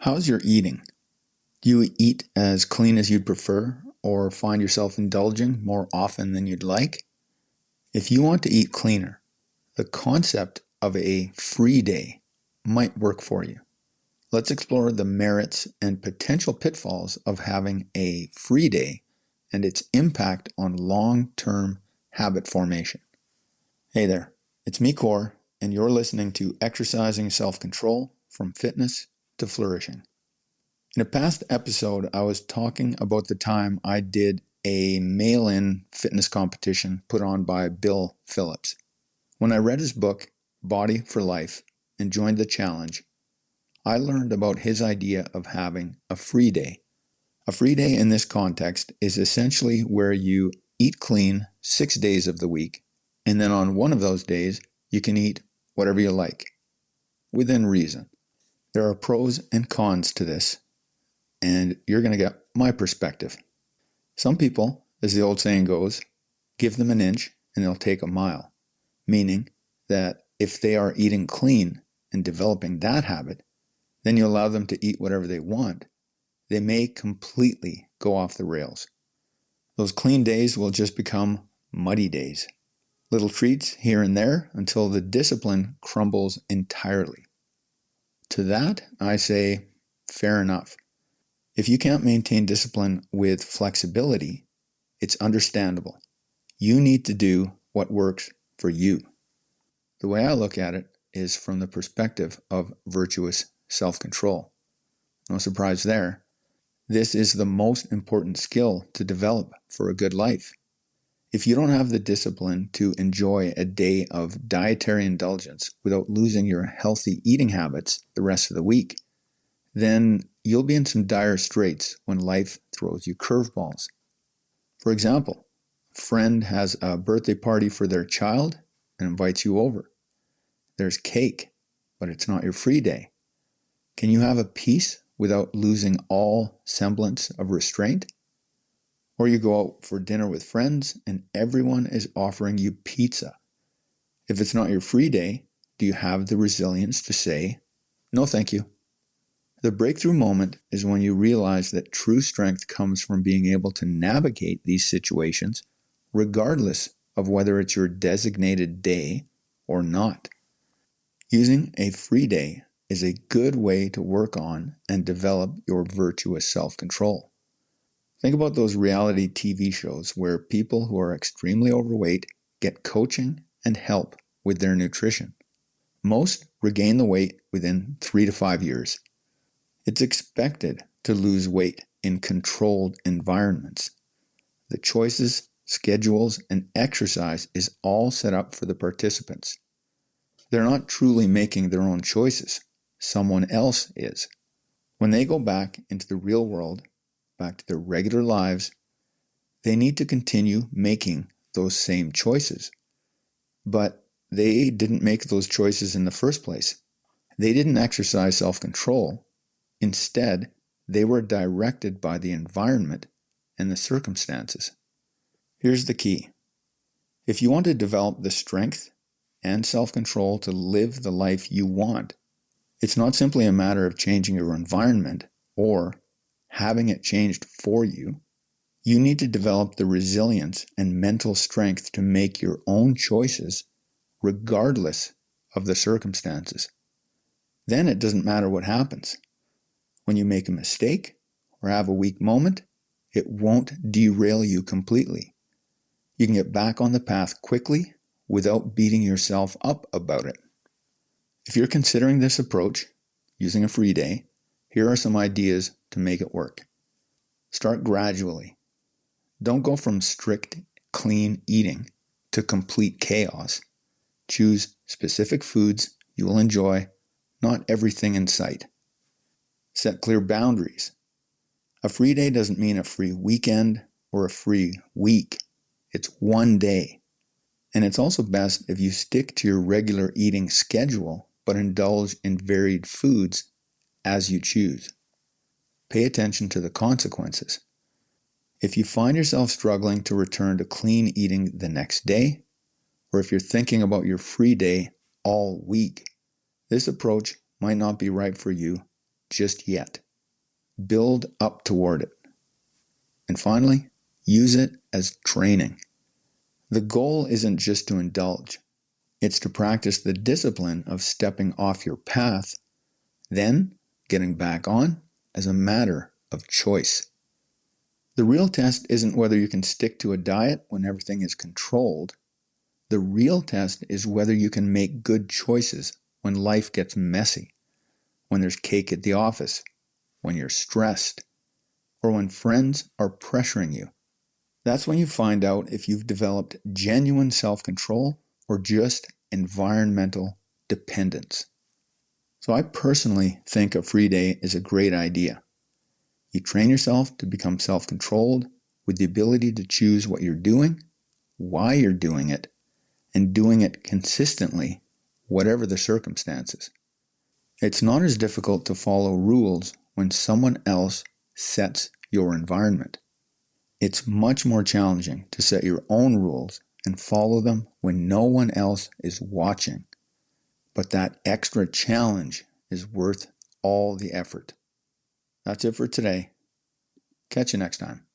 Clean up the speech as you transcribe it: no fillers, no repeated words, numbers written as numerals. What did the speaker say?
How's your eating? Do you eat as clean as you'd prefer or find yourself indulging more often than you'd like? If you want to eat cleaner, the concept of a free day might work for you. Let's explore the merits and potential pitfalls of having a free day and its impact on long-term habit formation. Hey there, it's me, Core, and you're listening to Exercising Self-Control from Fitness to Flourishing. In a past episode, I was talking about the time I did a mail-in fitness competition put on by Bill Phillips. When I read his book, Body for Life, and joined the challenge, I learned about his idea of having a free day. A free day in this context is essentially where you eat clean 6 days of the week, and then on one of those days, you can eat whatever you like, within reason. There are pros and cons to this, and you're going to get my perspective. Some people, as the old saying goes, give them an inch and they'll take a mile, meaning that if they are eating clean and developing that habit, then you allow them to eat whatever they want, they may completely go off the rails. Those clean days will just become muddy days. Little treats here and there until the discipline crumbles entirely. To that, I say, fair enough. If you can't maintain discipline with flexibility, it's understandable. You need to do what works for you. The way I look at it is from the perspective of virtuous self-control. No surprise there. This is the most important skill to develop for a good life. If you don't have the discipline to enjoy a day of dietary indulgence without losing your healthy eating habits the rest of the week, then you'll be in some dire straits when life throws you curveballs. For example, a friend has a birthday party for their child and invites you over. There's cake, but it's not your free day. Can you have a piece without losing all semblance of restraint? Or you go out for dinner with friends and everyone is offering you pizza. If it's not your free day, do you have the resilience to say, no thank you? The breakthrough moment is when you realize that true strength comes from being able to navigate these situations regardless of whether it's your designated day or not. Using a free day is a good way to work on and develop your virtuous self-control. Think about those reality TV shows where people who are extremely overweight get coaching and help with their nutrition. Most regain the weight within 3 to 5 years. It's expected to lose weight in controlled environments. The choices, schedules, and exercise is all set up for the participants. They're not truly making their own choices. Someone else is. When they go back into the real world, back to their regular lives, they need to continue making those same choices. But they didn't make those choices in the first place. They didn't exercise self-control. Instead, they were directed by the environment and the circumstances. Here's the key. If you want to develop the strength and self-control to live the life you want, it's not simply a matter of changing your environment or having it changed for you. You need to develop the resilience and mental strength to make your own choices regardless of the circumstances. Then it doesn't matter what happens. When you make a mistake or have a weak moment, it won't derail you completely. You can get back on the path quickly without beating yourself up about it. If you're considering this approach, using a free day, here are some ideas to make it work. Start gradually. Don't go from strict, clean eating to complete chaos. Choose specific foods you will enjoy, not everything in sight. Set clear boundaries. A free day doesn't mean a free weekend or a free week. It's one day. And it's also best if you stick to your regular eating schedule, but indulge in varied foods as you choose. Pay attention to the consequences. If you find yourself struggling to return to clean eating the next day, or if you're thinking about your free day all week, this approach might not be right for you just yet. Build up toward it. And finally, use it as training. The goal isn't just to indulge. It's to practice the discipline of stepping off your path, then getting back on as a matter of choice. The real test isn't whether you can stick to a diet when everything is controlled. The real test is whether you can make good choices when life gets messy, when there's cake at the office, when you're stressed, or when friends are pressuring you. That's when you find out if you've developed genuine self-control or just environmental dependence. So I personally think a free day is a great idea. You train yourself to become self-controlled with the ability to choose what you're doing, why you're doing it, and doing it consistently, whatever the circumstances. It's not as difficult to follow rules when someone else sets your environment. It's much more challenging to set your own rules and follow them when no one else is watching. But that extra challenge is worth all the effort. That's it for today. Catch you next time.